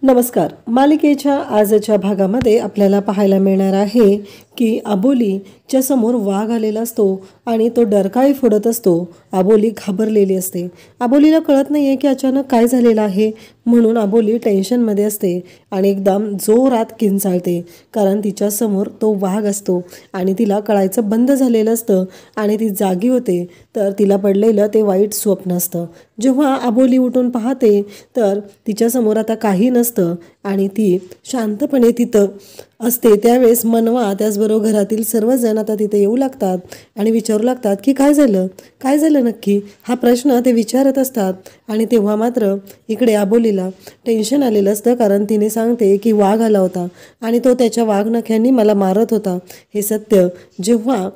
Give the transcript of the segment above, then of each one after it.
नमस्कार. मालिकेच्या आजच्या भागामध्ये आपल्याला पाहायला मिळणार आहे की अबोलीच्या समोर वाघ आलेला असतो आणि तो डरकाळी फोडत असतो. अबोली घाबरलेली असते. अबोलीला कळत नाहीये की अचानक काय झालेलं आहे, म्हणून अबोली टेन्शनमध्ये असते आणि एकदम जोरात किंचाळते, कारण तिच्या समोर तो वाघ असतो आणि तिला कळायचं बंद झालेलं असतं आणि ती जागी होते. तर तिला पडलेलं ते वाईट स्वप्न असतं. जेव्हा अबोली उठून पाहते तर तिच्यासमोर आता काही नसतं आणि ती शांतपणे तिथं असते. त्यावेळेस मनवा त्याचबरोबर घरातील सर्वजण आता तिथे येऊ लागतात आणि विचारू लागतात की काय झालं नक्की, हा प्रश्न ते विचारत असतात. आणि तेव्हा मात्र इकडे अबोलीला टेन्शन आलेलं असतं, कारण तिने सांगते की वाघ आला होता आणि तो त्याच्या वाघनख्यांनी मला मारत होता. हे सत्य जेव्हा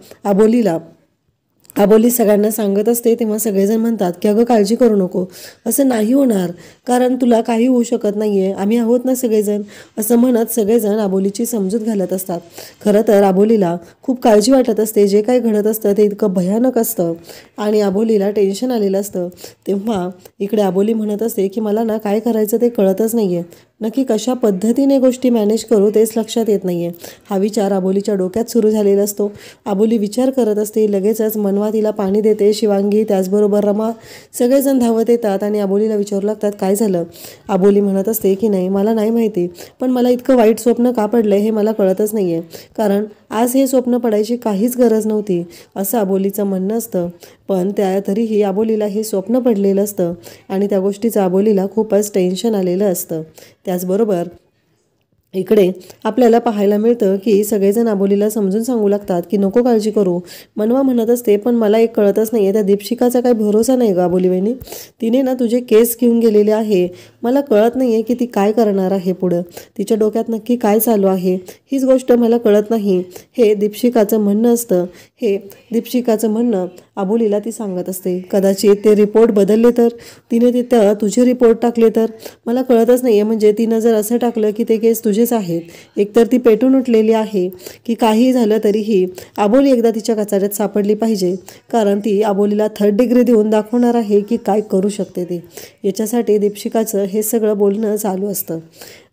अबोली सगळ्यांना सांगत असते तेव्हा सगळेजण म्हणतात की अगं काळजी करू नको, असं नाही होणार, कारण तुला काही होऊ शकत नाहीये, आम्ही आहोत ना सगळेजण, असं म्हणत सगळेजण अबोलीची समजूत घालत असतात. खरं तर अबोलीला खूप काळजी वाटत असते. जे काही घडत असतं ते इतकं भयानक असतं आणि अबोलीला टेन्शन आलेलं असतं. तेव्हा इकडे अबोली म्हणत असते की मला ना काय करायचं ते कळतच नाहीये, नक्की कशा पद्धतीने गोष्टी मॅनेज करू तेच लक्षात येत नाहीये. हा विचार अबोलीच्या डोक्यात सुरू झालेला असतो. अबोली विचार करत असते. लगेचच मनवा तिला पाणी देते, शिवांगी त्याचबरोबर रमा सगळेजण धावत येतात आणि अबोलीला विचारू लागतात काय झालं. अबोली म्हणत असते की नाही, मला नाही माहिती, पण मला इतकं वाईट स्वप्न का पडलंय हे मला कळतच नाहीये, कारण आज हे स्वप्न पडायची काहीच गरज नव्हती, असं अबोलीचं म्हणणं असतं. पण तरीही अबोलीला हे स्वप्न पडलेलं असतं आणि त्या गोष्टीचं अबोलीला खूपच टेन्शन आलेलं असतं. त्याचबरोबर इकडे आपल्याला पाहायला मिळतं की सगळेजण अबोलीला समजून सांगू लागतात की नको काळजी करू. मनवा म्हणत असते पण मला एक कळतच नाहीये, त्या दीपशिकाचा काही भरोसा नाही का अबोली वहिनी, तिने ना तुझे केस घेऊन गेलेले आहे, मला कळत नाहीये की ती काय करणार आहे पुढं, तिच्या डोक्यात नक्की काय चालू आहे, हीच गोष्ट मला कळत नाही, हे दीपशिकाचं म्हणणं असतं. हे दीपशिकाचं म्हणणं अबोलीला ती सांगत असते. कदाचित ते रिपोर्ट बदलले तर, तिने तिथं तुझे रिपोर्ट टाकले तर, मला कळतच नाहीये. म्हणजे तिनं जर असं टाकलं की ते केस तुझेच आहेत, एकतर ती पेटून उठलेली आहे की काही झालं तरीही अबोली एकदा तिच्या कचाट्यात सापडली पाहिजे, कारण ती अबोलीला 3rd डिग्री देऊन दाखवणार आहे की काय करू शकते ते. याच्यासाठी दीपशिकाचं हे सगळं बोलणं चालू असतं.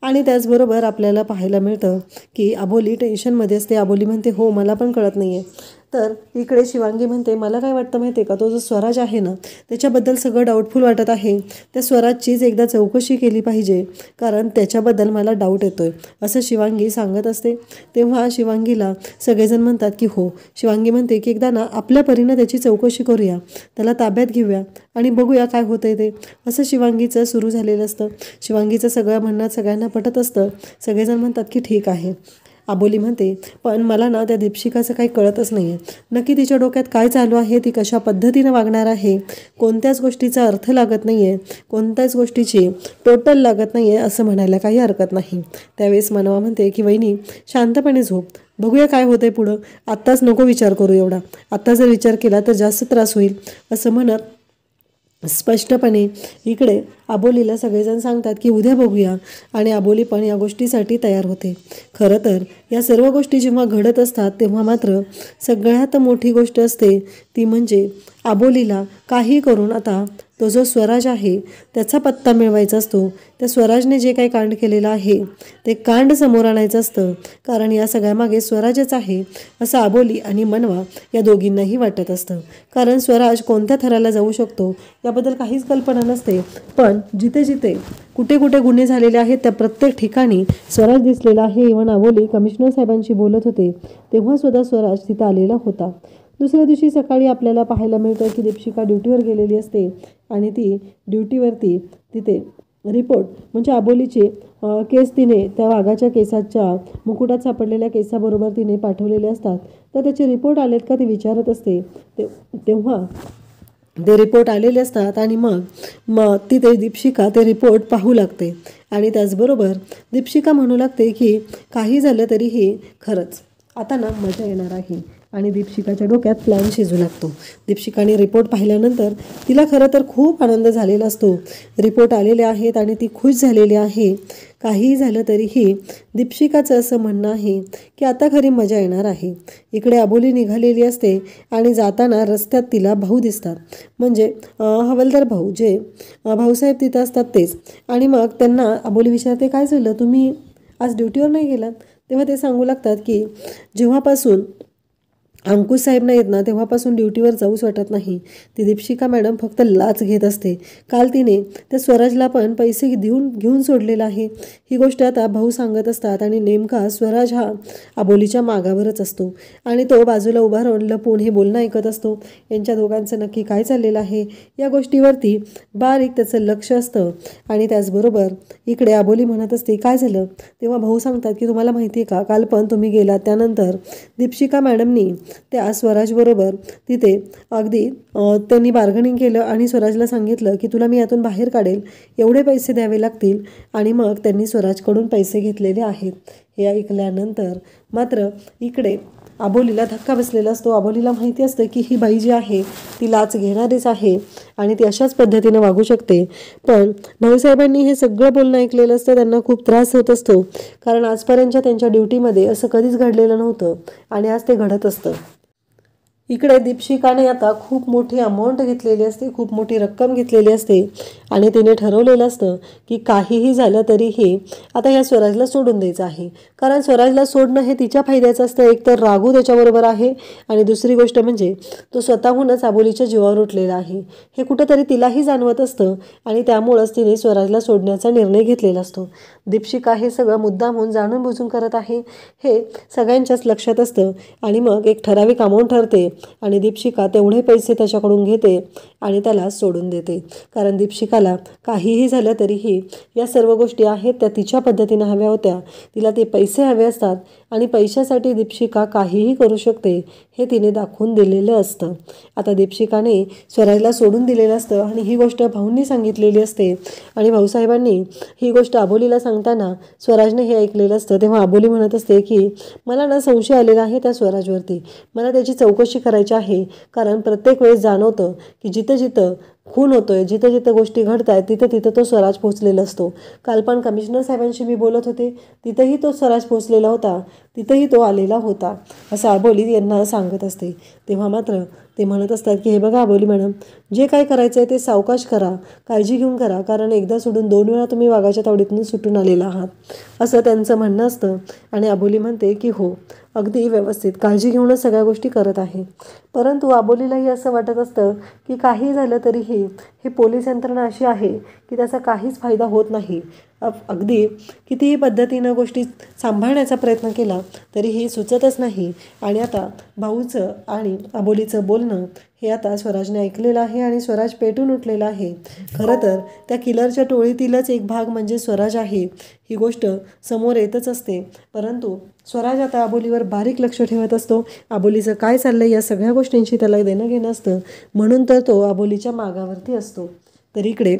आणि त्याचबरोबर आपल्याला पाहायला मिळतं की अबोली टेन्शनमध्ये असते. अबोली म्हणते हो मला पण कळत नाहीये. तर इकडे शिवांगी म्हणते मला काय वाटतं माहिती आहे का, तो जो स्वराज आहे ना त्याच्याबद्दल सगळं डाऊटफुल वाटत आहे, त्या स्वराजचीच एकदा चौकशी केली पाहिजे, कारण त्याच्याबद्दल मला डाऊट येतोय, असं शिवांगी सांगत असते. तेव्हा शिवांगीला सगळेजण म्हणतात की हो. शिवांगी म्हणते की एकदा ना आपल्या परीनं त्याची चौकशी करूया, त्याला ताब्यात घेऊया आणि बघूया काय होतंय ते, असं शिवांगीचं सुरू झालेलं असतं. शिवांगीचं सगळं म्हणणं सगळ्यांना पटत असतं. सगळेजण म्हणतात की ठीक आहे. अबोली म्हणते पण मला ना त्या दीपशिकाचं काही कळतच नाहीये, नक्की तिच्या डोक्यात काय चालू आहे, ती कशा पद्धतीनं वागणार आहे, कोणत्याच गोष्टीचा अर्थ लागत नाहीये, कोणत्याच गोष्टीची टोटल लागत नाहीये, असं म्हणायला काही हरकत नाही. त्यावेळेस मनवा म्हणते की वहिनी शांतपणे झोप, बघूया काय होतंय पुढं, आत्ताच नको विचार करू एवढा, आत्ता जर विचार केला तर जास्त त्रास होईल, असं म्हणत स्पष्टपणे इकडे अबोलीला सगळेजण सांगतात की उद्या बघूया. आणि अबोली पण या गोष्टीसाठी तयार होते. खरं तर या सर्व गोष्टी जेव्हा घडत असतात तेव्हा मात्र सगळ्यात मोठी गोष्ट असते ती म्हणजे अबोलीला काही करून आता तो जो स्वराज आहे त्याचा पत्ता मिळवायचा असतो. त्या स्वराजने जे काही कांड केलेलं आहे ते कांड समोर आणायचं असतं, कारण या सगळ्यामागे स्वराजच आहे असं अबोली आणि मनवा या दोघींनाही वाटत असतं. कारण स्वराज कोणत्या थराला जाऊ शकतो याबद्दल काहीच कल्पना नसते, पण जिथे जिथे कुठे कुठे गुन्हे झालेले आहेत त्या प्रत्येक ठिकाणी स्वराज दिसलेला आहे. इव्हन अबोली कमिशनर साहेबांशी बोलत होते तेव्हा सुद्धा स्वराज तिथं आलेला होता. दुसऱ्या दिवशी सकाळी आपल्याला पाहायला मिळतं की दीपशिका ड्युटीवर गेलेली असते आणि ती ड्युटीवरती तिथे रिपोर्ट म्हणजे अबोलीचे केस तिने त्या वाघाच्या केसाच्या मुकुटात सापडलेल्या केसाबरोबर तिने पाठवलेले असतात. तर त्याचे रिपोर्ट आलेत का ती विचारत असते. तेव्हा ते रिपोर्ट आलेले असतात आणि मग तिथे दीपशिका ते रिपोर्ट पाहू लागते. आणि त्याचबरोबर दीपशिका म्हणू लागते की काही झालं तरीही खरंच आता ना मजा येणार आहे, आणि दीपशिकाच्या डोक्यात प्लॅन शिजू लागतो. दीपशिकाने रिपोर्ट पाहिल्यानंतर तिला खरं तर खूप आनंद झालेला असतो. रिपोर्ट आलेले आहेत आणि ती खुश झालेली आहे. काहीही झालं तरीही दीपशिकाचं असं म्हणणं आहे की आता खरी मजा येणार आहे. इकडे अबोली निघालेली असते आणि जाताना रस्त्यात तिला भाऊ दिसतात, म्हणजे हवालदार भाऊ, जे भाऊसाहेब तिथं असतात तेच. आणि मग त्यांना अबोली विचारते, काय झालं, तुम्ही आज ड्युटीवर नाही गेलात? तेव्हा ते सांगू लागतात की जेव्हापासून अंकुश साहेब नाहीत ना तेव्हापासून ड्युटीवर जाऊच वाटत नाही. ती दीपशिका मॅडम फक्त लाच घेत असते. काल तिने त्या स्वराजला पण पैसे घेऊन सोडलेला आहे. ही गोष्ट आता भाऊ सांगत असतात आणि नेमका स्वराज हा अबोलीच्या मागावरच असतो आणि तो बाजूला उभा राहून लपून हे बोलणं ऐकत असतो. यांच्या दोघांचं नक्की काय चाललेलं आहे या गोष्टीवरती बारीक त्याचं लक्ष असतं. आणि त्याचबरोबर इकडे अबोली म्हणत असते, काय झालं? तेव्हा भाऊ सांगतात की तुम्हाला माहिती आहे का, काल पण तुम्ही गेलात त्यानंतर दीपशिका मॅडमनी त्या स्वराजबरोबर तिथे अगदी त्यांनी बार्गनिंग केलं आणि स्वराजला सांगितलं की तुला मी यातून बाहेर काढेल, एवढे पैसे द्यावे लागतील. आणि मग त्यांनी स्वराजकडून पैसे घेतलेले आहेत. हे ऐकल्यानंतर मात्र इकडे अबोलीला धक्का बसलेला असतो. अबोलीला माहिती असतं की ही बाई जी आहे ती लाच घेणारीच आहे आणि ती अशाच पद्धतीने वागू शकते. पण भाऊसाहेबांनी हे सगळं बोलणं ऐकलेलं असतं. त्यांना खूप त्रास होत असतो, कारण आजपर्यंतच्या त्यांच्या ड्युटीमध्ये असं कधीच घडलेलं नव्हतं आणि आज ते घडत असतं. इकडे दीपशिकाने आता खूप मोठी अमाऊंट घेतलेली असते, खूप मोठी रक्कम घेतलेली असते आणि तिने ठरवलेलं असतं की काहीही झालं तरीही आता या स्वराजला सोडून द्यायचं आहे. कारण स्वराजला सोडणं हे तिच्या फायद्याचं असतं. एक तर राघू त्याच्याबरोबर आहे आणि दुसरी गोष्ट म्हणजे तो स्वतःहूनच अबोलीच्या जीवावर उठलेला आहे. हे कुठंतरी तिलाही जाणवत असतं आणि त्यामुळंच तिने स्वराजला सोडण्याचा निर्णय घेतलेला असतो. दीपशिका हे सगळं मुद्दामहून जाणून बुजून करत आहे हे सगळ्यांच्याच लक्षात असतं आणि मग एक ठराविक अमाऊंट ठरते आणि दीपशिका तेवढे पैसे त्याच्याकडून घेते आणि त्याला सोडून देते. कारण दीपशिकाला काहीही झालं तरीही या सर्व गोष्टी आहेत त्या तिच्या पद्धतीनं हव्या होत्या. तिला ते पैसे हवे असतात आणि पैशासाठी दीपशिका काहीही करू शकते हे तिने दाखवून दिलेलं असतं. आता दीपशिकाने स्वराजला सोडून दिलेलं असतं आणि ही गोष्ट भाऊंनी सांगितलेली असते आणि भाऊसाहेबांनी ही गोष्ट अबोलीला सांगताना स्वराजने हे ऐकलेलं असतं. तेव्हा अबोली म्हणत असते की मला ना संशय आलेला आहे त्या स्वराजवरती, मला त्याची चौकशी करायची आहे. कारण प्रत्येक वेळेस जाणवतं की जिथं जिथं खून होतोय, जिथं जिथं गोष्टी घडत आहेत तिथं तिथं तो स्वराज पोहोचलेला असतो. काल पण कमिशनर साहेबांशी मी बोलत होते, तिथंही तो स्वराज पोहोचलेला होता, तिथंही तो आलेला होता, असं अबोली यांना सांगत असते. तेव्हा मात्र ते म्हणत असतात की हे बघा अबोली मॅडम, जे काय करायचं आहे ते सावकाश करा, काळजी घेऊन करा, कारण एकदा सोडून 2 वेळा तुम्ही वाघाच्या तावडीतून सुटून आलेला आहात, असं त्यांचं म्हणणं असतं. आणि अबोली म्हणते की हो, अगदी व्यवस्थित काळजी घेऊनच सगळ्या गोष्टी करत आहे. परंतु अबोलीलाही असं वाटत असतं की काही झालं तरीही हे पोलीस यंत्रणा अशी आहे की त्याचा काहीच फायदा होत नाही. अगदी कितीही पद्धतीनं गोष्टी सांभाळण्याचा प्रयत्न केला तरीही सुचतच नाही. आणि आता भाऊचं आणि अबोलीचं बोलणं हे आता स्वराजने ऐकलेलं आहे आणि स्वराज पेटून उठलेला आहे. खरं तर त्या किलरच्या टोळीतीलच एक भाग म्हणजे स्वराज आहे, ही गोष्ट समोर येतच असते. परंतु स्वराज आता अबोलीवर बारीक लक्ष ठेवत असतो. अबोलीचं काय चाललंय या सगळ्या गोष्टींशी त्याला देणं घेणं असतं, म्हणून तर तो अबोलीच्या मागावरती असतो. तर इकडे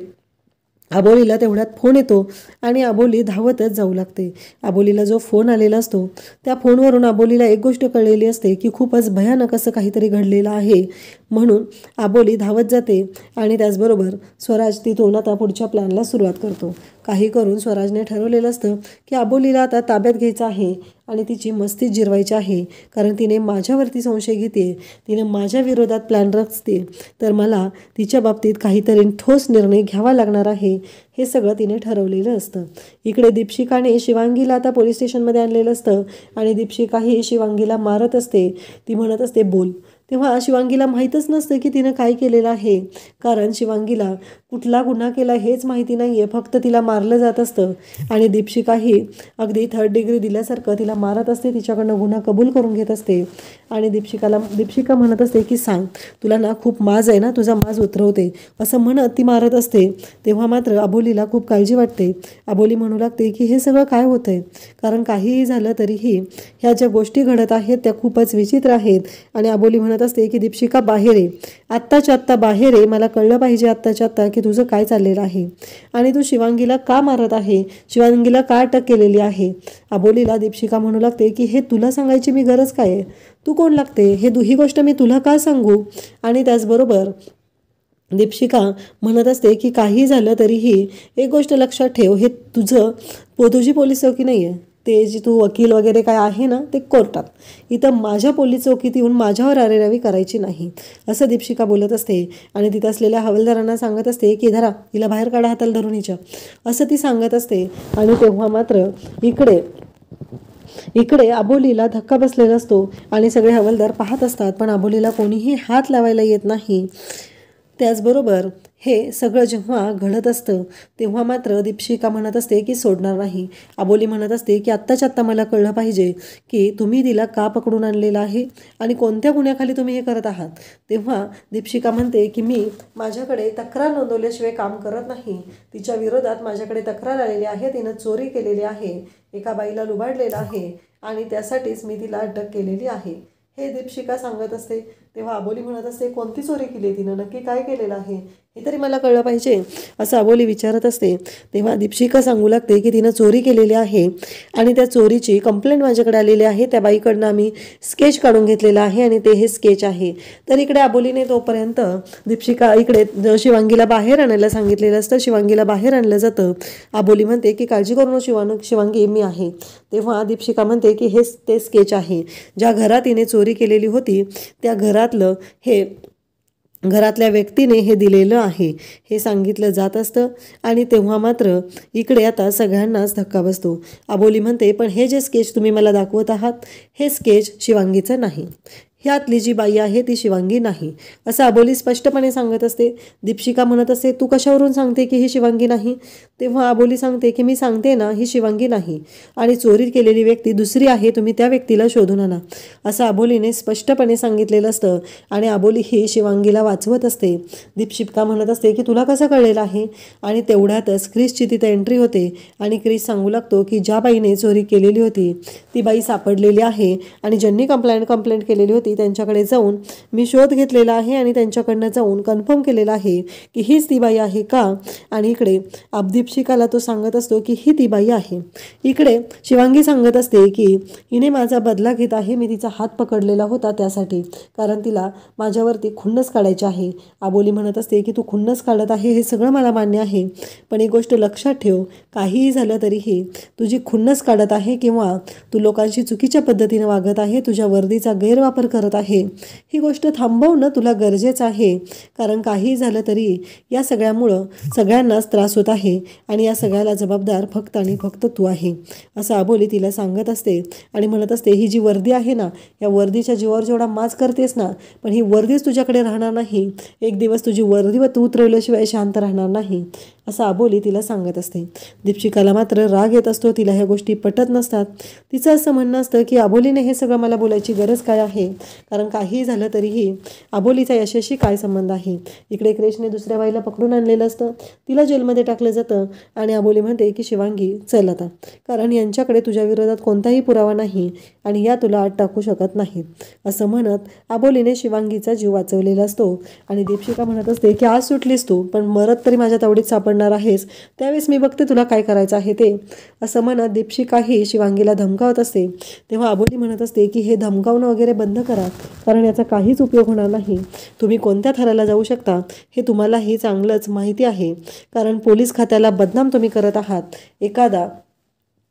अबोलीला तेवढ्यात फोन येतो आणि अबोली धावतच जाऊ लागते. अबोलीला जो फोन आलेला असतो त्या फोनवरून अबोलीला एक गोष्ट कळलेली असते की खूपच भयानक असं काहीतरी घडलेलं आहे. म्हणून अबोली धावत जाते आणि त्याचबरोबर स्वराज तिथून आता पुढच्या प्लॅनला सुरुवात करतो. काही करून स्वराजने ठरवलेलं असतं की अबोलीला आता ताब्यात घ्यायचं आहे आणि तिची मस्ती जिरवायची आहे. कारण तिने माझ्यावरती संशय घेते, तिने माझ्या विरोधात प्लॅन रचते, तर मला तिच्या बाबतीत काहीतरी ठोस निर्णय घ्यावा लागणार आहे, हे सगळं तिने ठरवलेलं असतं. इकडे दीपशिकाने शिवांगीला आता पोलीस स्टेशनमध्ये आणलेलं असतं आणि दीपशिकाही शिवांगीला मारत असते. ती म्हणत असते बोल. तेव्हा शिवांगीला माहीतच नसतं की तिनं काय केलेलं आहे, कारण शिवांगीला कुठला गुन्हा केला हेच माहिती नाही आहे, फक्त तिला मारलं जात असतं. आणि दीपशिकाही अगदी 3rd डिग्री दिल्यासारखं तिला मारत असते, तिच्याकडनं गुन्हा कबूल करून घेत असते. आणि दीपशिका म्हणत असते की सांग, तुला ना खूप माज आहे ना, तुझा माज उतरवते, असं म्हणत ती मारत असते. तेव्हा मात्र अबोलीला खूप काळजी वाटते. अबोली म्हणू लागते की हे सगळं काय होतंय, कारण काहीही झालं तरीही ह्या ज्या गोष्टी घडत आहेत त्या खूपच विचित्र आहेत. आणि अबोली म्हणत म्हणत असते की दीपशिका बाहेर आहे, आत्ताच्या आत्ता बाहेर आहे, मला कळलं पाहिजे आत्ताच्या आत्ता की तुझं काय चाललेलं आहे आणि तू शिवांगीला का मारत आहे, शिवांगीला का अटक केलेली आहे. अबोलीला दीपशिका म्हणू लागते की हे तुला सांगायची मी गरज काय आहे, तू कोण लागते, ही गोष्ट मी तुला का सांगू. आणि त्याचबरोबर दीपशिका म्हणत असते की काही झालं तरीही एक गोष्ट लक्षात ठेव, हे तुझी पोलीस चौकी नाही आहे, ते जी तू वकील वगैरे काय आहे ना ते कोर्टात, इथं माझ्या पोलीस चौकीत येऊन माझ्यावर आरेरावी करायची नाही, असं दीपशिका बोलत असते. आणि तिथं असलेल्या हवालदारांना सांगत असते की धरा हिला बाहेर काढा हाताला धरून हिच्या, असं ती सांगत असते. आणि तेव्हा मात्र इकडे अबोलीला धक्का बसलेला असतो आणि सगळे हवालदार पाहत असतात, पण अबोलीला कोणीही हात लावायला येत नाही. त्याचबरोबर हे सगळं जेव्हा घडत असतं तेव्हा मात्र दीपशिका म्हणत असते की सोडणार नाही. अबोली म्हणत असते की आत्ताच्या आत्ता मला कळलं पाहिजे की तुम्ही तिला का पकडून आणलेलं आहे आणि कोणत्या गुन्ह्याखाली तुम्ही हे करत आहात. तेव्हा दीपशिका म्हणते की मी माझ्याकडे तक्रार नोंदवल्याशिवाय काम करत नाही, तिच्या विरोधात माझ्याकडे तक्रार आलेली आहे, तिनं चोरी केलेली आहे, एका बाईला लुबाडलेलं आहे आणि त्यासाठीच मी तिला अटक केलेली आहे, हे दीपशिका सांगत असते. तेव्हा अबोली म्हणत असते कोणती चोरी केली तिनं, नक्की काय केलेलं आहे हे तरी मला कळलं पाहिजे, असं अबोली विचारत असते. तेव्हा दीपशिका सांगू लागते की तिनं चोरी केलेली आहे आणि त्या चोरीची कंप्लेंट माझ्याकडे आलेली आहे, त्या बाईकडनं आम्ही स्केच काढून घेतलेलं आहे आणि ते हे स्केच आहे. तर इकडे अबोलीने तोपर्यंत दीपशिका इकडे शिवांगीला बाहेर आणायला सांगितलेलं असतं, शिवांगीला बाहेर आणलं जातं. अबोली म्हणते की काळजी करू नको शिवांगी, मी आहे. तेव्हा दीपशिका म्हणते की ते स्केच आहे, ज्या घरात तिने चोरी केलेली होती त्या घरातल्या व्यक्तीने हे दिलेलं आहे हे सांगितलं जात असतं. आणि तेव्हा मात्र इकडे आता सगळ्यांनाच धक्का बसतो. अबोली म्हणते पण हे जे स्केच तुम्ही मला दाखवत आहात हे स्केच शिवांगीचं नाही, ह्यातली जी बाई आहे ती शिवांगी नाही, असं अबोली स्पष्टपणे सांगत असते. दीपशिका म्हणत असते तू कशावरून सांगते की ही शिवांगी नाही. तेव्हा अबोली सांगते की मी सांगते ना ही शिवांगी नाही आणि चोरी केलेली व्यक्ती दुसरी आहे, तुम्ही त्या व्यक्तीला शोधून आणा, असं अबोलीने स्पष्टपणे सांगितलेलं असतं. आणि अबोली ही शिवांगीला वाचवत असते. दीपशिका म्हणत असते की तुला कसं कळलेलं आहे. आणि तेवढ्यातच क्रिसची तिथं एंट्री होते आणि क्रिस सांगू लागतो की ज्या बाईने चोरी केलेली होती ती बाई सापडलेली आहे आणि ज्यांनी कंप्लेंट केलेली होती त्यांच्याकडे जाऊन मी शोध घेतलेला आहे आणि त्यांच्याकडनं जाऊन कन्फर्म केलेलं आहे की हीच ती बाई आहे का. आणि इकडे दीपशिकाला तो सांगत असतो की ही ती बाई आहे. इकडे शिवांगी सांगत असते की हिने माझा बदला घेत आहे, मी तिचा हात पकडलेला होता त्यासाठी, कारण तिला माझ्यावरती खुन्नस काढायची आहे. अबोली म्हणत असते की तू खुन्नस काढत आहे हे सगळं मला मान्य आहे, पण एक गोष्ट लक्षात ठेव, काहीही झालं तरीही तुझी खुन्नस काढत आहे किंवा तू लोकांशी चुकीच्या पद्धतीने वागत आहे, तुझ्या वर्दीचा गैरवापर करत आहे, ही गोष्ट थांबवणं तुला गरजेचं आहे. कारण काही झालं तरी या सगळ्यामुळं सगळ्यांनाच त्रास होत आहे आणि या सगळ्याला जबाबदार फक्त आणि फक्त तू आहे, असं अबोली तिला सांगत असते. आणि म्हणत असते ही जी वर्दी आहे ना, या वर्दीच्या जीवावर जेवढा माज करतेस ना, पण ही वर्दीच तुझ्याकडे राहणार नाही, एक दिवस तुझी वर्दीवर तू उतरवल्याशिवाय शांत राहणार नाही, असं अबोली तिला सांगत असते. दीपशिकाला मात्र राग येत असतो, तिला ह्या गोष्टी पटत नसतात. तिचं असं म्हणणं असतं की अबोलीने हे सगळं मला बोलायची गरज काय आहे, कारण काहीही झालं तरीही अबोलीचा यशाशी काय संबंध आहे. इकडे क्रिसने दुसऱ्या बाईला पकडून आणलेलं असतं, तिला जेलमध्ये टाकलं जातं आणि अबोली म्हणते की शिवांगी चल आता, कारण यांच्याकडे तुझ्या विरोधात कोणताही पुरावा नाही आणि या तुला आत टाकू शकत नाहीत, असं म्हणत अबोलीने शिवांगीचा जीव वाचवलेला असतो. आणि दीपशिका म्हणत असते की आज सुटलीस तू, पण मरत तरी माझ्या तावडीत सापडणार आहेस, त्यावेळेस मी बघते तुला काय करायचं आहे ते, असं म्हणत दीपशिका ही शिवांगीला धमकावत असते. तेव्हा अबोली म्हणत असते की हे धमकावणं वगैरे बंद करा, कारण याचा काहीच उपयोग होणार नाही, तुम्ही कोणत्या थराला जाऊ शकता हे तुम्हालाही चांगलंच माहिती आहे, कारण पोलीस खात्याला बदनाम तुम्ही करत आहात. एखादा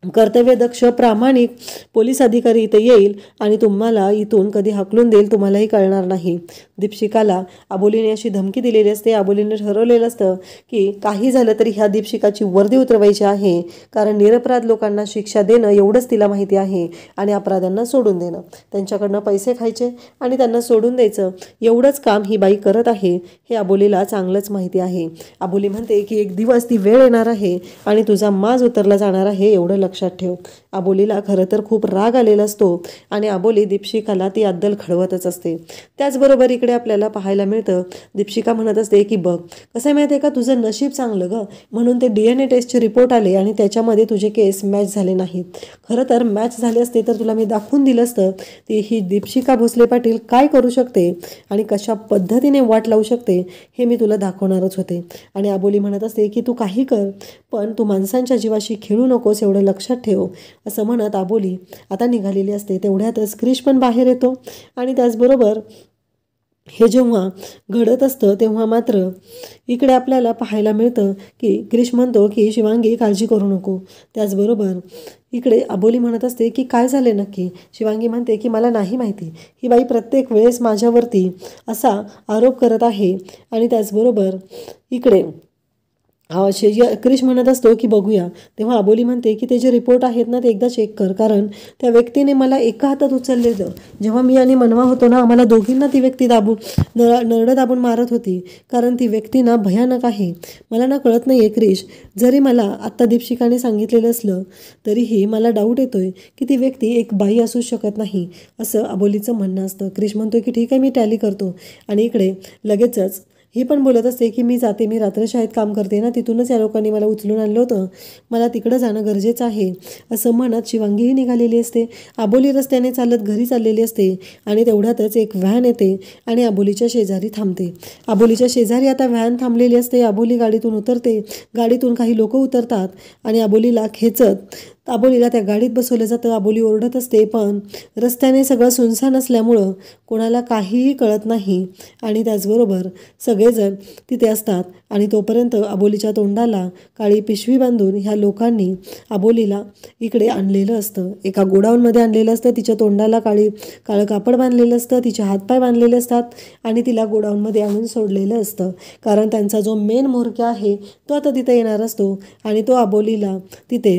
कर्तव्यदक्ष प्रामाणिक पोलीस अधिकारी इथे येईल आणि तुम्हाला इथून कधी हाकलून देईल, तुम्हालाही कळणार नाही. दीपशिकाला अबोलीने अशी धमकी दिलेली असते. अबोलीने ठरवलेलं असतं की काही झालं तरी ह्या दीपशिकाची वर्दी उतरवायची आहे, कारण निरपराध लोकांना शिक्षा देणं एवढंच तिला माहिती आहे आणि अपराध्यांना सोडून देणं, त्यांच्याकडनं पैसे खायचे आणि त्यांना सोडून द्यायचं, एवढंच काम ही बाई करत आहे हे अबोलीला चांगलंच माहिती आहे. अबोली म्हणते की एक दिवस ती वेळ येणार आहे आणि तुझा माज उतरला जाणार आहे, एवढं लक्षात ठेव. अबोलीला खरं तर खूप राग आलेला असतो आणि अबोली दीपशिकाला ती अद्दल खडवतच असते. त्याचबरोबर इकडे इकडे आपल्याला पाहायला मिळतं दीपशिका म्हणत असते की बघ कसं आहे माहिती आहे का, तुझं नशीब चांगलं ग, म्हणून ते DNA टेस्टचे रिपोर्ट आले आणि त्याच्यामध्ये तुझे केस मॅच झाले नाहीत. खरं तर मॅच झाले असते तर तुला मी दाखवून दिलं असतं ती ही दीपशिका भोसले पाटील काय करू शकते आणि कशा पद्धतीने वाट लावू शकते हे मी तुला दाखवणारच होते. आणि आबोली म्हणत असते की तू काही कर पण तू माणसांच्या जीवाशी खेळू नकोस एवढं लक्षात ठेव, असं म्हणत आबोली आता निघालेली असते. तेवढ्यातच क्रिश पण बाहेर येतो आणि त्याचबरोबर हे जेव्हा घडत असतं तेव्हा मात्र इकडे आपल्याला पाहायला मिळतं की क्रिश म्हणतो की शिवांगी काळजी करू नको. त्याचबरोबर इकडे आबोली म्हणत असते की काय झाले नक्की. शिवांगी म्हणते की मला नाही माहिती, ही बाई प्रत्येक वेळेस माझ्यावरती असा आरोप करत आहे. आणि त्याचबरोबर इकडे क्रिश म्हणत असतो की बघूया. तेव्हा आबोली म्हणते की ते जे रिपोर्ट आहेत ना ते एकदा चेक कर, कारण त्या व्यक्तीने मला एका हातात उचललेलं. जेव्हा मी आणि मनवा होतो ना आम्हाला दोघींना ती व्यक्ती नरडं दाबून मारत होती, कारण ती व्यक्ती ना भयानक आहे. मला ना कळत नाही आहे क्रिश, जरी मला आत्ता दीपशिकाने सांगितलेलं असलं तरीही मला डाऊट येतोय की ती व्यक्ती एक बाई असू शकत नाही, असं आबोलीचं म्हणणं असतं. क्रिश म्हणतोय की ठीक आहे मी टॅली करतो. आणि इकडे लगेचच ही पण बोलत असते की मी जाते, मी रात्रशाळेत काम करते ना, तिथूनच या लोकांनी मला उचलून आणलं होतं, मला तिकडं जाणं गरजेचं आहे, असं म्हणत शिवांगीही निघालेली असते. आबोली रस्त्याने चालत घरी चाललेली असते आणि तेवढ्यातच एक व्हॅन येते आणि आबोलीच्या शेजारी थांबते. आबोलीच्या शेजारी आता व्हॅन थांबलेली असते. आबोली गाडीतून उतरते, गाडीतून काही लोक उतरतात आणि आबोलीला खेचत आबोलीला त्या गाडीत बसवलं जातं. आबोली ओरडत असते पण रस्त्याने सगळं सुनसान असल्यामुळं कोणाला काहीही कळत नाही. आणि त्याचबरोबर सगळेजण तिथे असतात आणि तोपर्यंत आबोलीच्या तोंडाला काळी पिशवी बांधून ह्या लोकांनी आबोलीला इकडे आणलेलं असतं, एका गोडाऊनमध्ये आणलेलं असतं. तिच्या तोंडाला काळं कापड बांधलेलं असतं, तिचे हातपाय बांधलेले असतात आणि तिला गोडाऊनमध्ये आणून सोडलेलं असतं, कारण त्यांचा जो मेन म्होरक्या आहे तो आता तिथे येणार असतो आणि तो आबोलीला तिथे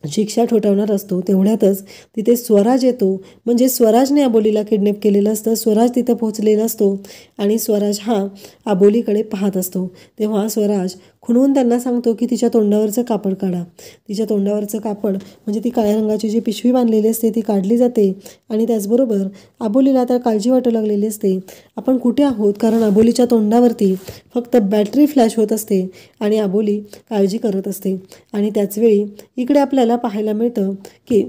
शिक्षा ठोठावणार असतो. तेवढ्यातच तिथे स्वराज येतो, म्हणजे स्वराजने आबोलीला किडनॅप केलेलं असतं. स्वराज तिथं पोहोचलेला असतो आणि स्वराज हा आबोलीकडे पाहत असतो. तेव्हा स्वराज खुणवून त्यांना सांगतो की तिच्या तोंडावरचं कापड काढा. तिच्या तोंडावरचं कापड म्हणजे ती काळ्या रंगाची जी पिशवी बांधलेली असते ती काढली जाते. आणि त्याचबरोबर आबोलीला आता काळजी वाटू लागलेली असते, आपण कुठे आहोत, कारण आबोलीच्या तोंडावरती फक्त बॅटरी फ्लॅश होत असते आणि आबोली काळजी करत असते. आणि त्याचवेळी इकडे आपल्याला पाहायला मिळतं की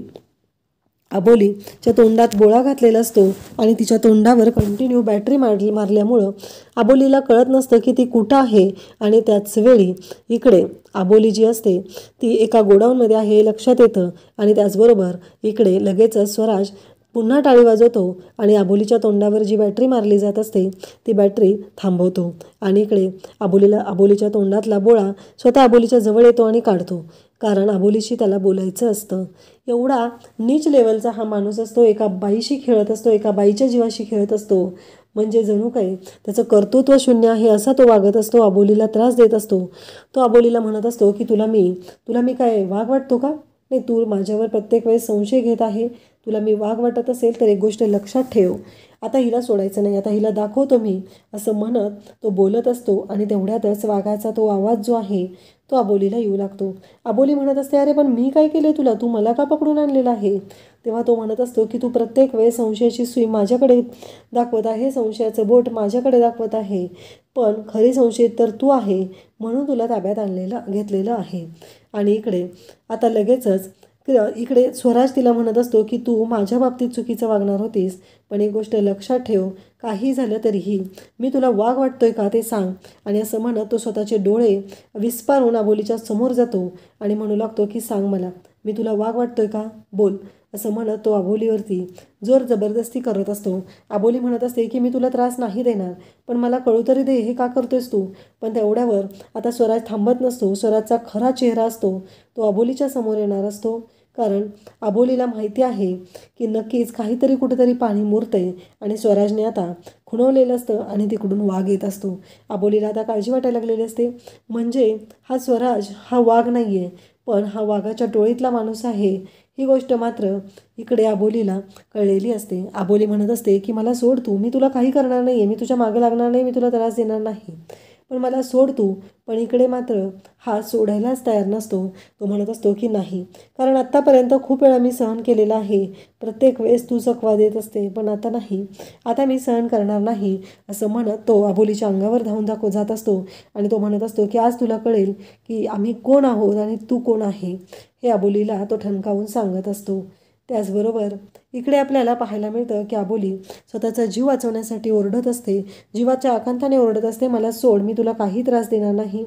आबोलीच्या तोंडात गोळा घातलेला असतो आणि तिच्या तोंडावर कंटिन्यू बॅटरी मारल्यामुळं आबोलीला कळत नसतं की ती कुठं आहे. आणि त्याचवेळी इकडे आबोली जी असते ती एका गोडाऊनमध्ये आहे हे लक्षात येतं. आणि त्याचबरोबर इकडे लगेचच स्वराज पुन्हा टाळी वाजवतो आणि आबोलीच्या तोंडावर जी बॅटरी मारली जात असते ती बॅटरी थांबवतो. आणि इकडे आबोलीच्या तोंडातला बोळा स्वतः आबोलीच्या जवळ येतो आणि काढतो, कारण आबोलीशी त्याला बोलायचं असतं. एवढा नीच लेवलचा हा माणूस असतो, एका बाईशी खेळत असतो, एका बाईच्या जीवाशी खेळत असतो, म्हणजे जणू काही त्याचं कर्तृत्व शून्य आहे असा तो वागत असतो. आबोलीला त्रास देत असतो. तो आबोलीला म्हणत असतो की तुला मी काय वाघ वाटतो का, नाही तू माझ्यावर प्रत्येक वेळेस संशय घेत आहे, तुला मी वाघ वाटत असेल तर एक गोष्ट लक्षात ठेव, आता हिला सोडायचं नाही, आता हिला दाखवतो मी, असं म्हणत तो बोलत असतो. आणि तेवढ्यातच वाघाचा तो आवाज जो आहे तो आबोलीला येऊ लागतो. आबोली म्हणत असते अरे पण मी काय केले तुला, तू मला का पकडून आणलेला आहे. तेव्हा तो म्हणत असतो की तू प्रत्येक वेळेस संशयाची सुई माझ्याकडे दाखवत आहे, संशयाचं बोट माझ्याकडे दाखवत आहे, पण खरी संशयित तर तू आहे, म्हणून तुला ताब्यात घेतलेलं आहे. आणि इकडे आता लगेचच इकडे स्वराज तिला म्हणत असतो की तू माझ्या बाबतीत चुकीचं वागणार होतीस, पण एक गोष्ट लक्षात ठेव, काही झालं तरीही मी तुला वाघ वाटतोय का ते सांग. आणि असं म्हणत तो स्वतःचे डोळे विस्पारून आबोलीच्या समोर जातो आणि म्हणू लागतो की सांग मला, मी तुला वाघ वाटतोय का, बोल, असं म्हणत तो आबोलीवरती जोर जबरदस्ती करत असतो. आबोली म्हणत असते की मी तुला त्रास नाही देणार, पण मला कळू तरी दे हे का करतोयस तू. पण तेवढ्यावर आता स्वराज थांबत नसतो. स्वराजचा खरा चेहरा असतो तो आबोलीच्या समोर येणार असतो, कारण आबोलीला माहिती आहे की नक्कीच काहीतरी कुठेतरी पाणी मुरतंय आणि स्वराजने आता खुणवलेलं असतं आणि तिकडून वाघ येत असतो. आबोलीला आता काळजी वाटायला लागलेली असते, म्हणजे हा स्वराज हा वाघ नाही आहे, पण हा वाघाच्या टोळीतला माणूस आहे, ही गोष्ट मात्र इकडे आबोलीला कळलेली असते. आबोली म्हणत असते की मला सोड तू, मी तुला काही करणार नाही आहे, मी तुझ्या मागे लागणार नाही, मी तुला त्रास देणार नाही, पण मला सोड तू. पण इकडे मात्र हा सोडायलाच तयार नसतो. तो म्हणत असतो की नाही, कारण आत्तापर्यंत खूप वेळा मी सहन केलेलं आहे. प्रत्येक वेळेस तू चकवा देत असते, पण आता नाही, आता मी सहन करणार नाही असं म्हणत तो अबोलीच्या अंगावर धावून जात असतो. आणि तो म्हणत असतो की आज तुला कळेल की आम्ही कोण आहोत आणि तू कोण आहे, हे अबोलीला तो ठणकावून सांगत असतो. त्याचबरोबर इकडे आपल्याला पाहायला मिळतं की अबोली स्वतःचा जीव वाचवण्यासाठी ओरडत असते, जीवाच्या आकांताने ओरडत असते, मला सोड, मी तुला काही त्रास देणार नाही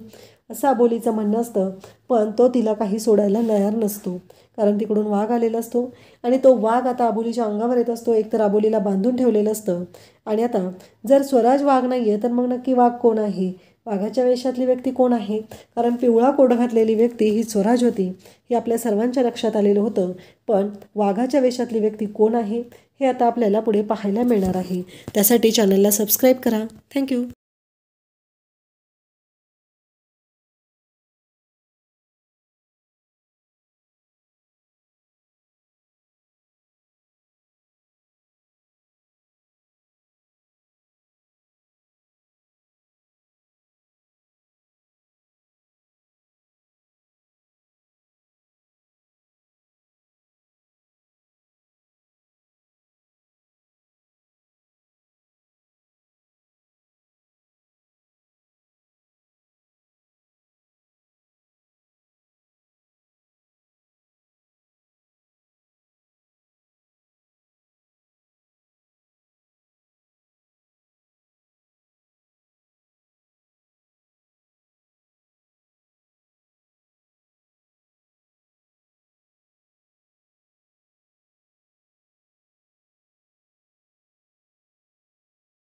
असं अबोलीचं म्हणणं असतं. पण तो तिला काही सोडायला तयार नसतो, कारण तिकडून वाघ आलेला असतो आणि तो वाघ आता अबोलीच्या अंगावर येत असतो. एकतर अबोलीला बांधून ठेवलेलं असतं आणि आता जर स्वराज वाघ नाही आहे तर मग नक्की वाघ कोण आहे, वाघाच्या वेशातली व्यक्ती कोण आहे? कारण पिवळा कोट घातलेली व्यक्ती ही स्वराज होती, हे आपल्या सर्वांच्या लक्षात आलेलं होतं. पण वाघाच्या वेशातली व्यक्ती कोण आहे हे आता आपल्याला पुढे पाहायला मिळणार आहे. त्यासाठी चॅनलला सबस्क्राईब करा. थँक्यू.